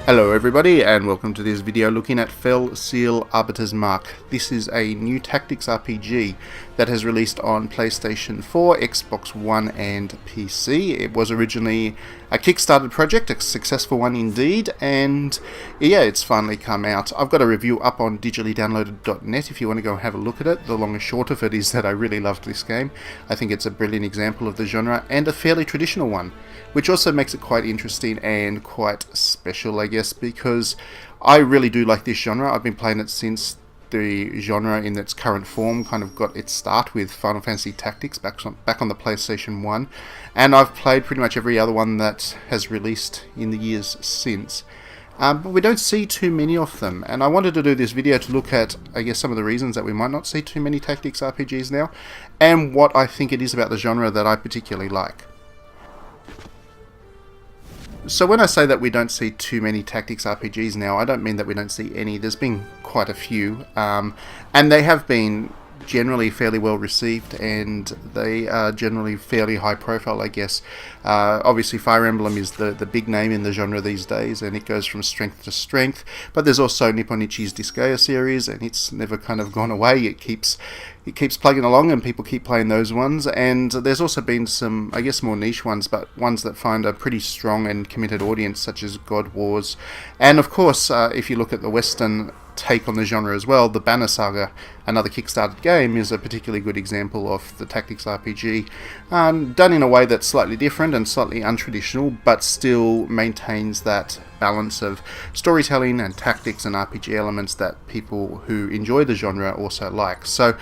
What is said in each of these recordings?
Hello everybody, and welcome to this video looking at Fell Seal Arbiter's Mark. This is a new tactics RPG that has released on PlayStation 4, Xbox One and PC. It was originally a Kickstarter project, a successful one indeed, and yeah, it's finally come out. I've got a review up on digitallydownloaded.net if you want to go and have a look at it. The long and short of it is that I really loved this game. I think it's a brilliant example of the genre and a fairly traditional one, which also makes it quite interesting and quite special, I guess, because I really do like this genre. I've been playing it since the genre in its current form kind of got its start with Final Fantasy Tactics back on the PlayStation 1, and I've played pretty much every other one that has released in the years since. But we don't see too many of them, and I wanted to do this video to look at, I guess, some of the reasons that we might not see too many tactics RPGs now, and what I think it is about the genre that I particularly like. So when I say that we don't see too many tactics RPGs now, I don't mean that we don't see any. There's been quite a few, and they have been generally fairly well received, and they are generally fairly high profile, I guess. Obviously Fire Emblem is the big name in the genre these days, and it goes from strength to strength, but there's also Nipponichi's Disgaea series, and it's never kind of gone away. It keeps plugging along, and people keep playing those ones. And there's also been some, I guess, more niche ones, but ones that find a pretty strong and committed audience, such as God Wars. And of course, if you look at the Western take on the genre as well, the Banner Saga, another Kickstarter game, is a particularly good example of the tactics RPG, done in a way that's slightly different and slightly untraditional, but still maintains that balance of storytelling and tactics and RPG elements that people who enjoy the genre also like. So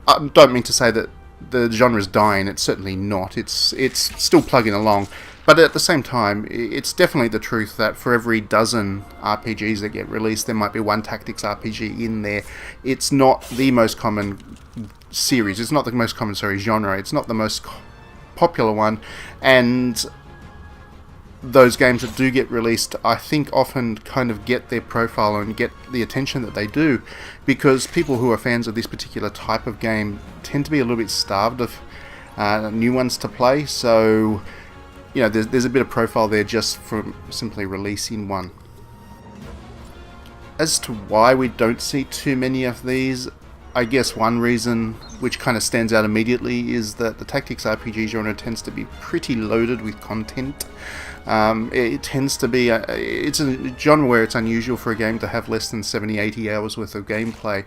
I don't mean to say that the genre is dying. It's certainly not. It's still plugging along. But at the same time, it's definitely the truth that for every dozen RPGs that get released, there might be one tactics RPG in there. It's not the most common series. It's not the most common, genre. It's not the most popular one. And those games that do get released, I think, often kind of get their profile and get the attention that they do, because people who are fans of this particular type of game tend to be a little bit starved of new ones to play. So you know, there's a bit of profile there just from simply releasing one. As to why we don't see too many of these, I guess one reason which kind of stands out immediately is that the tactics RPG genre tends to be pretty loaded with content. It tends to be it's a genre where it's unusual for a game to have less than 70-80 hours worth of gameplay,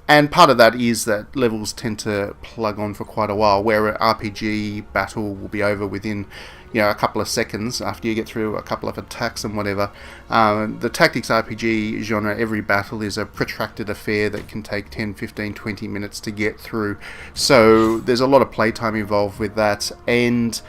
and part of that is that levels tend to plug on for quite a while, where an RPG battle will be over within, you know, a couple of seconds after you get through a couple of attacks and whatever. The tactics RPG genre, every battle is a protracted affair that can take 10, 15, 20 minutes to get through, so there's a lot of playtime involved with that, and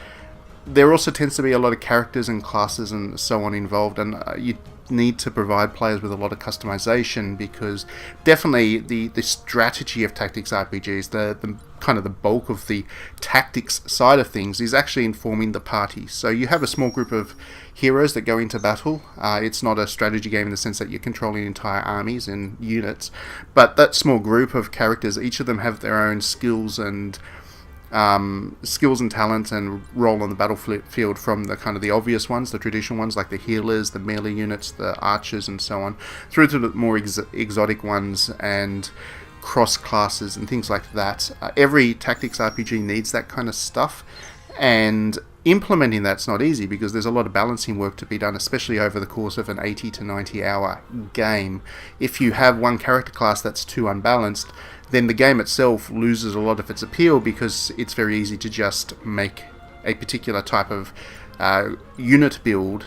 there also tends to be a lot of characters and classes and so on involved, and you need to provide players with a lot of customization, because definitely the strategy of tactics RPGs, the kind of the bulk of the tactics side of things, is actually informing the party. So you have a small group of heroes that go into battle. It's not a strategy game in the sense that you're controlling entire armies and units, but that small group of characters, each of them have their own skills and skills and talents and role on the battlefield from the kind of the obvious ones, the traditional ones like the healers, the melee units, the archers and so on, through to the more exotic ones and cross classes and things like that. Every tactics RPG needs that kind of stuff, and implementing that's not easy because there's a lot of balancing work to be done, especially over the course of an 80 to 90 hour game. If you have one character class that's too unbalanced, then the game itself loses a lot of its appeal because it's very easy to just make a particular type of unit build,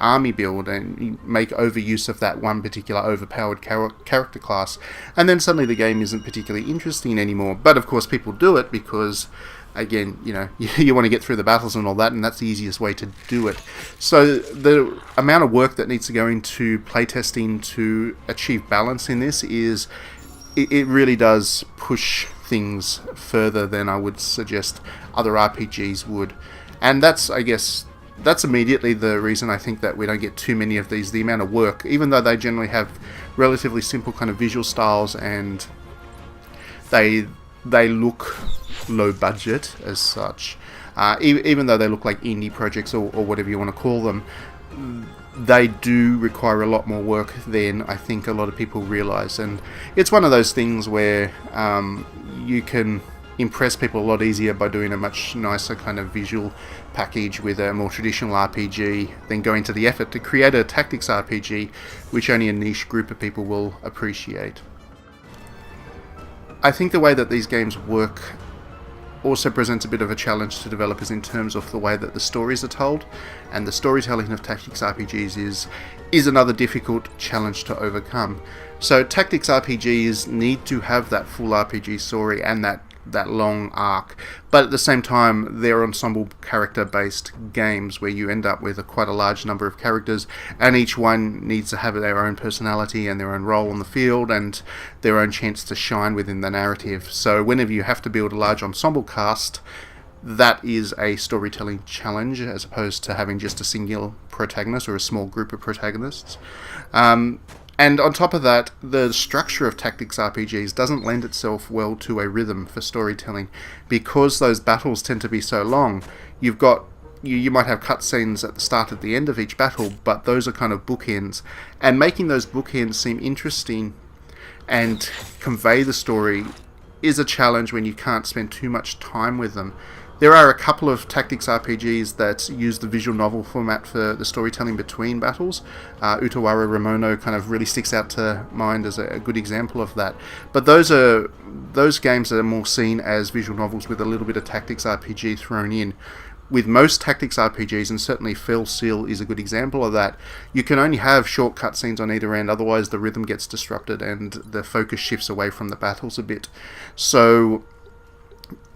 army build, and make overuse of that one particular overpowered character class, and then suddenly the game isn't particularly interesting anymore. But of course people do it because, again, you want to get through the battles and all that, and that's the easiest way to do it. So the amount of work that needs to go into playtesting to achieve balance in this is, it really does push things further than I would suggest other RPGs would. And that's immediately the reason I think that we don't get too many of these. The amount of work, even though they generally have relatively simple kind of visual styles and they look low budget as such, even though they look like indie projects or whatever you want to call them, they do require a lot more work than I think a lot of people realise. And it's one of those things where you can impress people a lot easier by doing a much nicer kind of visual package with a more traditional RPG than going to the effort to create a tactics RPG which only a niche group of people will appreciate. I think the way that these games work also presents a bit of a challenge to developers in terms of the way that the stories are told, and the storytelling of tactics RPGs is another difficult challenge to overcome. So tactics RPGs need to have that full RPG story and that long arc, but at the same time they're ensemble character based games where you end up with quite a large number of characters, and each one needs to have their own personality and their own role on the field and their own chance to shine within the narrative. So whenever you have to build a large ensemble cast, that is a storytelling challenge as opposed to having just a single protagonist or a small group of protagonists. And on top of that, the structure of tactics RPGs doesn't lend itself well to a rhythm for storytelling because those battles tend to be so long. You might have cutscenes at the start and the end of each battle, but those are kind of bookends. And making those bookends seem interesting and convey the story is a challenge when you can't spend too much time with them. There are a couple of tactics RPGs that use the visual novel format for the storytelling between battles. Utawara Ramono kind of really sticks out to mind as a good example of that. But those games are more seen as visual novels with a little bit of tactics RPG thrown in. With most tactics RPGs, and certainly Fell Seal is a good example of that, you can only have short cutscenes on either end, otherwise the rhythm gets disrupted and the focus shifts away from the battles a bit. So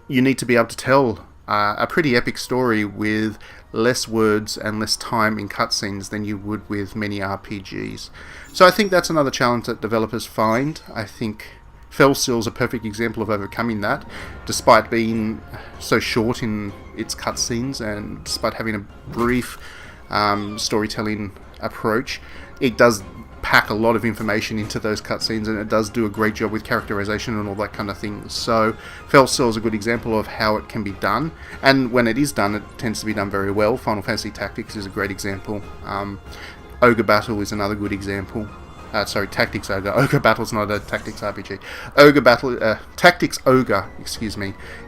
you need to be able to tell a pretty epic story with less words and less time in cutscenes than you would with many RPGs. So I think that's another challenge that developers find. I think Fell Seal is a perfect example of overcoming that, despite being so short in its cutscenes and despite having a brief storytelling approach. It does pack a lot of information into those cutscenes, and it does do a great job with characterization and all that kind of thing. So Fell Seal is a good example of how it can be done, and when it is done, it tends to be done very well. Final Fantasy Tactics is a great example. Ogre Battle is another good example. Tactics Ogre. Ogre Battle's not a tactics RPG. Tactics Ogre,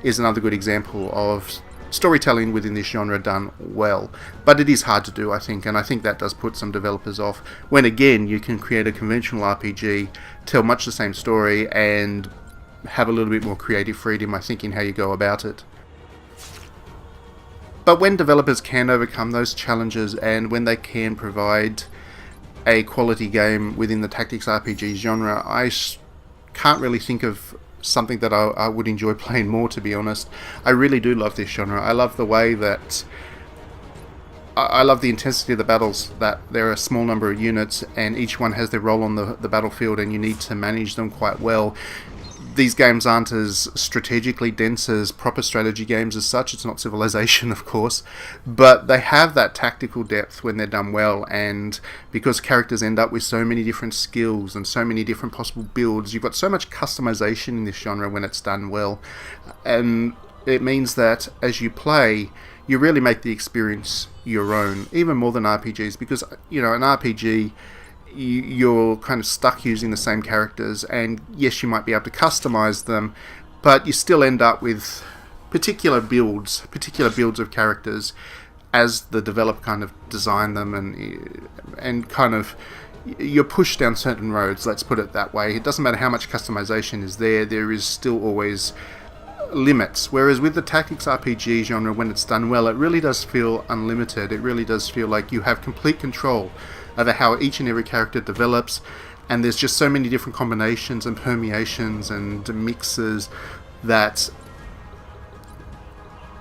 is another good example of storytelling within this genre done well. But it is hard to do, I think, and I think that does put some developers off. When again, you can create a conventional RPG, tell much the same story, and have a little bit more creative freedom, I think, in how you go about it. But when developers can overcome those challenges, and when they can provide a quality game within the tactics RPG genre, I can't really think of something that I would enjoy playing more, to be honest. I really do love this genre. I love the way that I love the intensity of the battles, that there are a small number of units and each one has their role on the battlefield and you need to manage them quite well. These games aren't as strategically dense as proper strategy games as such. It's not Civilization, of course, but they have that tactical depth when they're done well, and because characters end up with so many different skills and so many different possible builds, you've got so much customization in this genre when it's done well. And it means that as you play, you really make the experience your own, even more than RPGs, because, you know, an RPG, you're kind of stuck using the same characters, and yes, you might be able to customize them, but you still end up with particular builds of characters as the developer kind of design them, and kind of you're pushed down certain roads, let's put it that way. It doesn't matter how much customization is there is still always limits. Whereas with the tactics RPG genre, when it's done well, it really does feel unlimited. It really does feel like you have complete control over how each and every character develops, and there's just so many different combinations and permeations and mixes that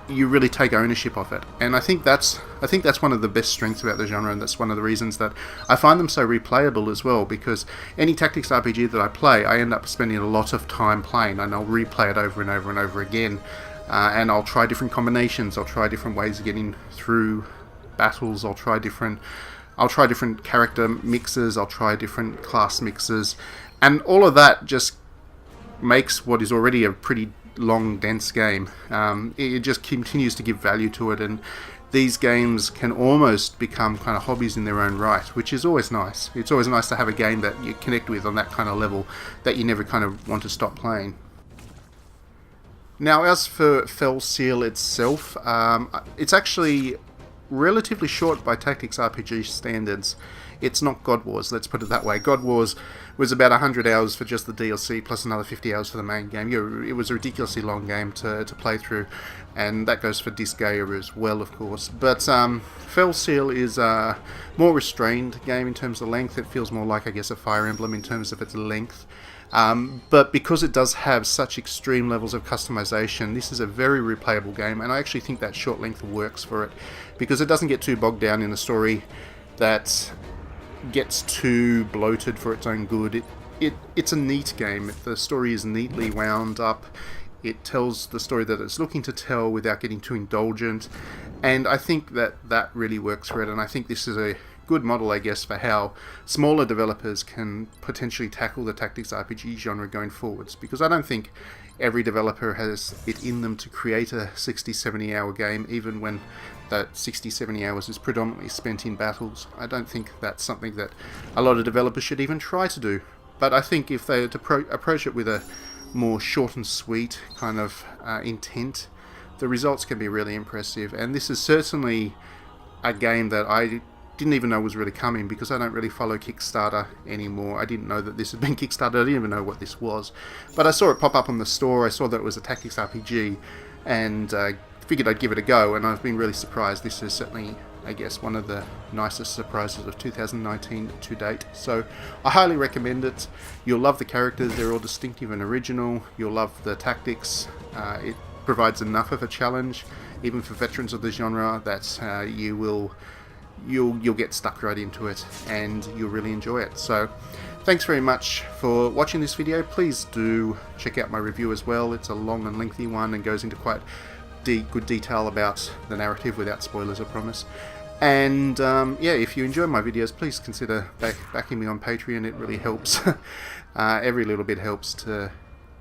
you really take ownership of it. And I think that's one of the best strengths about the genre, and that's one of the reasons that I find them so replayable as well, because any tactics RPG that I play, I end up spending a lot of time playing, and I'll replay it over and over and over again, and I'll try different combinations, I'll try different ways of getting through battles, I'll try different character mixes, I'll try different class mixes, and all of that just makes what is already a pretty long, dense game. It just continues to give value to it, and these games can almost become kind of hobbies in their own right, which is always nice. It's always nice to have a game that you connect with on that kind of level, that you never kind of want to stop playing. Now, as for Fell Seal itself, it's actually relatively short by tactics RPG standards. It's not God Wars, let's put it that way. God Wars was about 100 hours for just the DLC, plus another 50 hours for the main game. It was a ridiculously long game to play through, and that goes for Disgaea as well, of course. But Fell Seal is a more restrained game in terms of length. It feels more like, I guess, a Fire Emblem in terms of its length. But because it does have such extreme levels of customization, this is a very replayable game, and I actually think that short length works for it, because it doesn't get too bogged down in the story that gets too bloated for its own good. It's a neat game. The story is neatly wound up. It tells the story that it's looking to tell without getting too indulgent, and I think that really works for it, and I think this is a good model, I guess, for how smaller developers can potentially tackle the tactics RPG genre going forwards, because I don't think every developer has it in them to create a 60-70 hour game, even when that 60-70 hours is predominantly spent in battles. I don't think that's something that a lot of developers should even try to do. But I think if they were to approach it with a more short and sweet kind of intent, the results can be really impressive. And this is certainly a game that I didn't even know was really coming, because I don't really follow Kickstarter anymore. I didn't know that this had been Kickstarted. I didn't even know what this was. But I saw it pop up on the store. I saw that it was a tactics RPG, and figured I'd give it a go, and I've been really surprised. This is certainly, I guess, one of the nicest surprises of 2019 to date. So I highly recommend it. You'll love the characters. They're all distinctive and original. You'll love the tactics. It provides enough of a challenge, even for veterans of the genre, that you'll get stuck right into it, and you'll really enjoy it. So thanks very much for watching this video. Please do check out my review as well. It's a long and lengthy one, and goes into quite good detail about the narrative, without spoilers, I promise. And yeah, if you enjoy my videos, please consider backing me on Patreon. It really helps. Every little bit helps to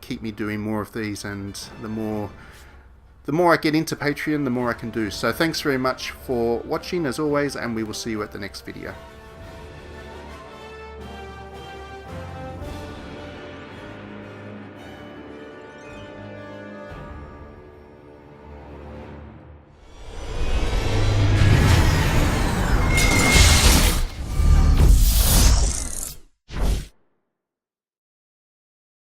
keep me doing more of these, and the more I get into Patreon, the more I can do. So thanks very much for watching, as always, and we will see you at the next video.